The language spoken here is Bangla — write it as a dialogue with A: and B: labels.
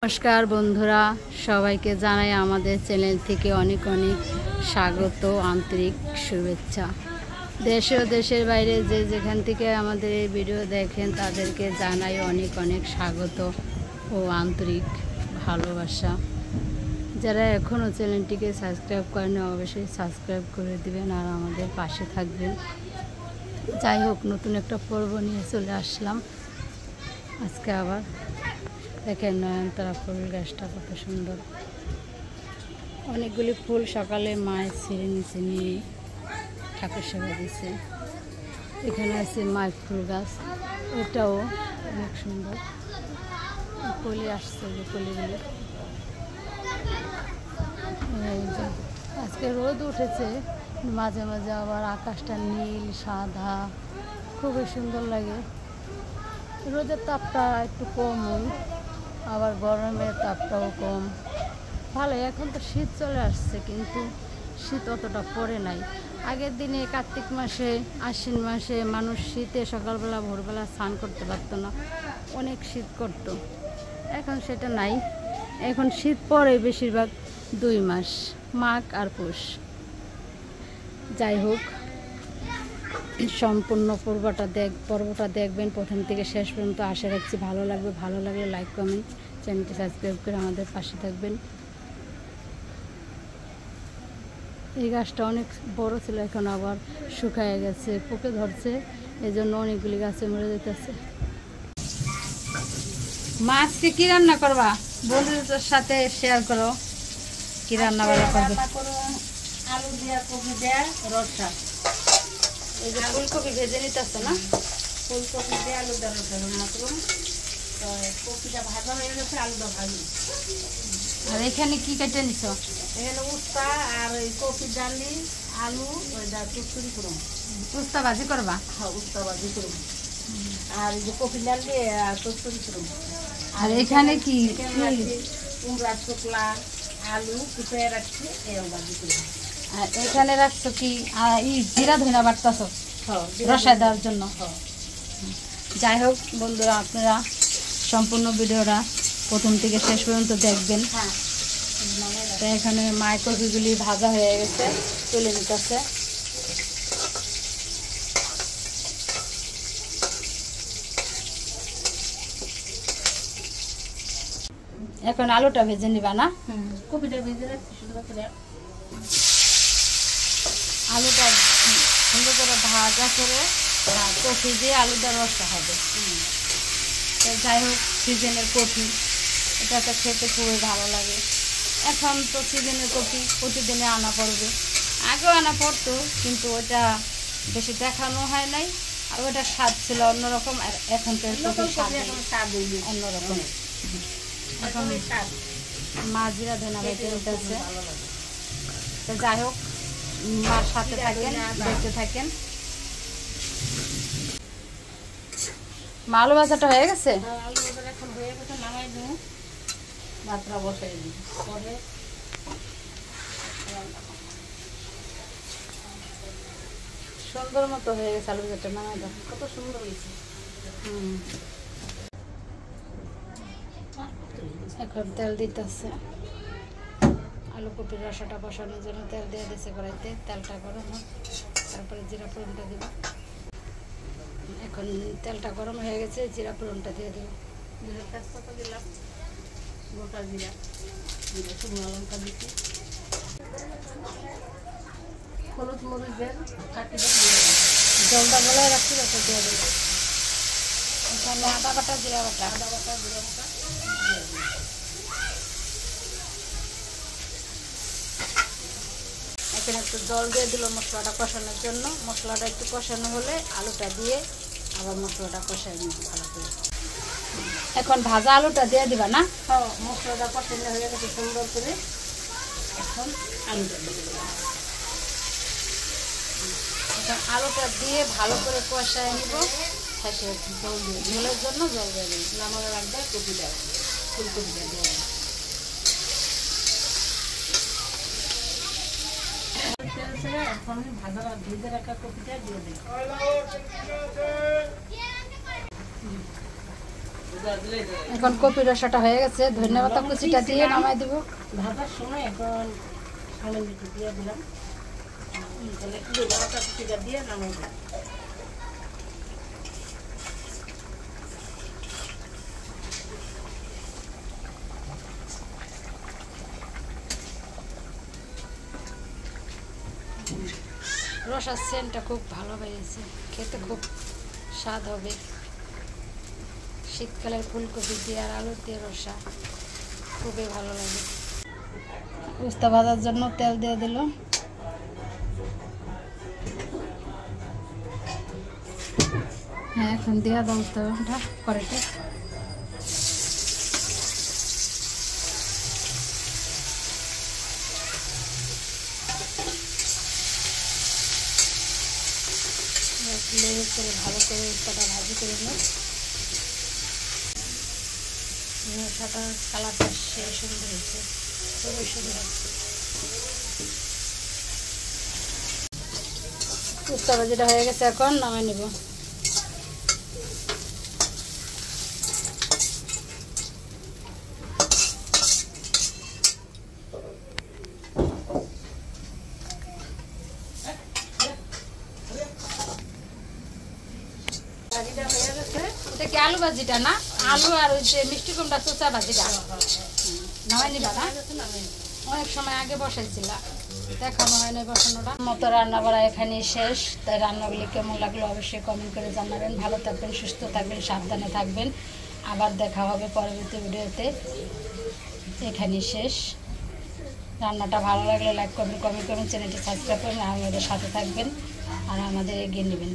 A: নমস্কার বন্ধুরা, সবাইকে জানাই আমাদের চ্যানেল থেকে অনেক অনেক স্বাগত, আন্তরিক শুভেচ্ছা। দেশে ও দেশের বাইরে যে যেখান থেকে আমাদের এই ভিডিও দেখেন তাদেরকে জানাই অনেক অনেক স্বাগত ও আন্তরিক ভালোবাসা। যারা এখনও চ্যানেলটিকে সাবস্ক্রাইব করেন অবশ্যই সাবস্ক্রাইব করে দিবেন আর আমাদের পাশে থাকবেন। যাই হোক, নতুন একটা পর্ব নিয়ে চলে আসলাম আজকে আবার। দেখেন নয়নতারা ফুল গাছটা কত সুন্দর, অনেকগুলি ফুল সকালে মায়ের ছিঁড়ে নিচে নিয়ে ঠাকুর সেবা দিচ্ছে। এখানে আছে মায়ের ফুল গাছ, এটাও অনেক সুন্দর, কলি আসছে যে কলিগুলি। আজকে রোদ উঠেছে, মাঝে মাঝে আবার আকাশটা নীল সাদা, খুবই সুন্দর লাগে। রোদের তাপটা একটু কম, আবার গরমের তাপটাও কম, ভালো। এখন তো শীত চলে আসছে, কিন্তু শীত অতটা পড়ে নাই। আগের দিনে কার্তিক মাসে আশ্বিন মাসে মানুষ শীতে সকালবেলা ভোরবেলা স্নান করতে পারতো না, অনেক শীত করত। এখন সেটা নাই, এখন শীত পড়ে বেশিরভাগ 2 মাস, মাঘ আর পৌষ। যাই হোক, সম্পূর্ণ পর্বটা দেখবেন প্রথম থেকে শেষ পর্যন্ত, আশা রাখছি ভালো লাগবে। ভালো লাগলে লাইক কমেন্ট, চ্যানেলটি সাবস্ক্রাইব করে আমাদের পাশে থাকবেন। এই গাছটা অনেক বড় ছিল, এখন আবার শুকায় গেছে, পোকে ধরছে, এই জন্য অনেকগুলি গাছে মরে যেতেছে। মাছকে কি রান্না করবা বন্ধুদের সাথে শেয়ার করো, কি রান্না করবে?
B: আলু দিয়া কপি দেয়া রসা।
A: এই যে ফুলকপি ভেজে নিতেছে না,
B: ফুলকপি দিয়ে আলু দেওয়া রসা রান্না করুন। তো কপিটা ভাজা হয়ে গেছে, আলুটা ভাজি।
A: আর এখানে কি কেটে নিছ?
B: এখানে উস্তা আর ওই কপি ডালি আলু ওইটা চুচুরি করুন।
A: উস্তা ভাজি করবা?
B: হ্যাঁ, উস্তা ভাজি করুন। আর এই যে কপি ডালি আর চুচুরি করুন।
A: আর এখানে কি
B: কুমড়া শুকলা আলু কুচিয়ে রাখছি, এও ভাজি করুন।
A: আর এখানে রাখছো কি জিরা ধনিয়া বাটতেছো রসায় দেওয়ার জন্য? যাই হোক বন্ধুরা, আপনারা সম্পূর্ণ ভিডিওটা প্রথম থেকে শেষ পর্যন্ত দেখবেন। তো এখানে মায়ের কপিগুলি ভাজা হয়ে গেছে, তুলে নিতেছে। এখন আলুটা ভেজে নিবা না?
B: কপিটা ভেজে রাখছি সুন্দর করে।
A: আলুটা সুন্দর করে ভাজা করে কফি দিয়ে আলুটা রসা হবে। তো যাই হোক, সিজনের কফি, এটা তো খেতে খুবই ভালো লাগে। এখন তো সিজনের কফি প্রতিদিনে আনা পড়বে, আগেও আনা পড়তো, কিন্তু ওটা বেশি দেখানো হয় নাই, আর ওটা স্বাদ ছিল অন্যরকম, আর এখনকার কফির স্বাদ অন্যরকম। এখন মা জিরা ধনা বেটে উঠেছে। তো যাই হোক, মার সাথে থাকেন, দেখতে থাকেন। আলু ভাজাটা হয়ে গেছে?
B: আলু ভাজা এখন হয়ে গেছে, নামাই দিই, ভাতটা বসাই দিই। পরে
A: সুন্দর মতো হয়ে গেছে আলু ভাজাটা, নামাই দাও।
B: কত সুন্দর হয়েছে।
A: এখন তেল দিতেছে, আলু কপির রসাটা বসানোর জন্য তেল দিয়ে দিয়েছে কড়াইতে। তেলটা গরম হোক, তারপরে জিরা ফোড়নটা দিব। এখন তেলটা গরম হয়ে গেছে, জিরা ফোড়নটা দিয়ে দিব।
B: জিরা তেজপাতা দিলাম, গোটা জিরা, শুকনো লঙ্কা দিচ্ছি, হলুদ মরিচ দেন,
A: জলটা গলায় রাখছি, ওটা দিয়ে দেবো। এখানে আদা বাটা জিরা বাটা
B: জিরা বাটা দিয়ে দিই।
A: এখানে একটু জল দিয়ে দিল মশলাটা কষানোর জন্য। মশলাটা একটু কষানো হলে আলুটা দিয়ে আবার মশলাটা কষাই নিব ভালো করে। এখন ভাজা আলুটা দিয়ে দিবা না?
B: হ্যাঁ, মশলাটা কষানো হয়ে গেছে সুন্দর করে, এখন আলুটা দিয়ে দিলাম।
A: এখন আলুটা দিয়ে ভালো করে কষায় নিব, শেষে জল দিয়ে ঝোলের জন্য জল দিয়ে দিই।
B: নামানোর আগে কপিটা ফুলকপিটা দিয়ে দিলাম। এখন ভাজা ভেজে রাখা কপিটা দিয়ে দিই।
A: এখন কপি রসাটা হয়ে গেছে, ধন্যবাদ কুচিটা দিয়ে নামাই দেবো।
B: ভাজার সময় এখন সামনে একটু দিয়ে দিলাম, তাহলে একটু ধনেপাতা কুচিটা দিয়ে নামাই দিলাম।
A: রসার সেন্টটা খুব ভালো হয়েছে, খেতে খুব স্বাদ হবে। শীতকালের ফুলকপি দিয়ে আর আলু দিয়ে রসা খুবই ভালো লাগে। উস্তা ভাজার জন্য তেল দিয়ে দিল। হ্যাঁ, এখন দিয়ে দাও উস্তাটা কড়াইতে। করে ভালো করে উস্তাটা ভাজি করে নিই। রসাটা কালারটা সে সুন্দর হয়েছে, খুবই সুন্দর। উস্তা ভাজিটা হয়ে গেছে, এখন নামাই নেব। এটা কি আলু ভাজিটা না? আলু আর ওই যে মিষ্টি কুমড়া চোচা ভাজিটা নামাই নিবা না? অনেক সময় আগে বসাইছিল, দেখানো হয় না বসানোটা। মতো রান্না বাড়া এখানে শেষ। তাই রান্নাগুলি কেমন লাগলো অবশ্যই কমেন্ট করে জানাবেন। ভালো থাকবেন, সুস্থ থাকবেন, সাবধানে থাকবেন। আবার দেখা হবে পরবর্তী ভিডিওতে। এখানেই শেষ। রান্নাটা ভালো লাগলে লাইক করবেন, কমেন্ট করবেন, চ্যানেলটি সাবস্ক্রাইব করবেন, আমাদের সাথে থাকবেন আর আমাদের এগিয়ে নেবেন।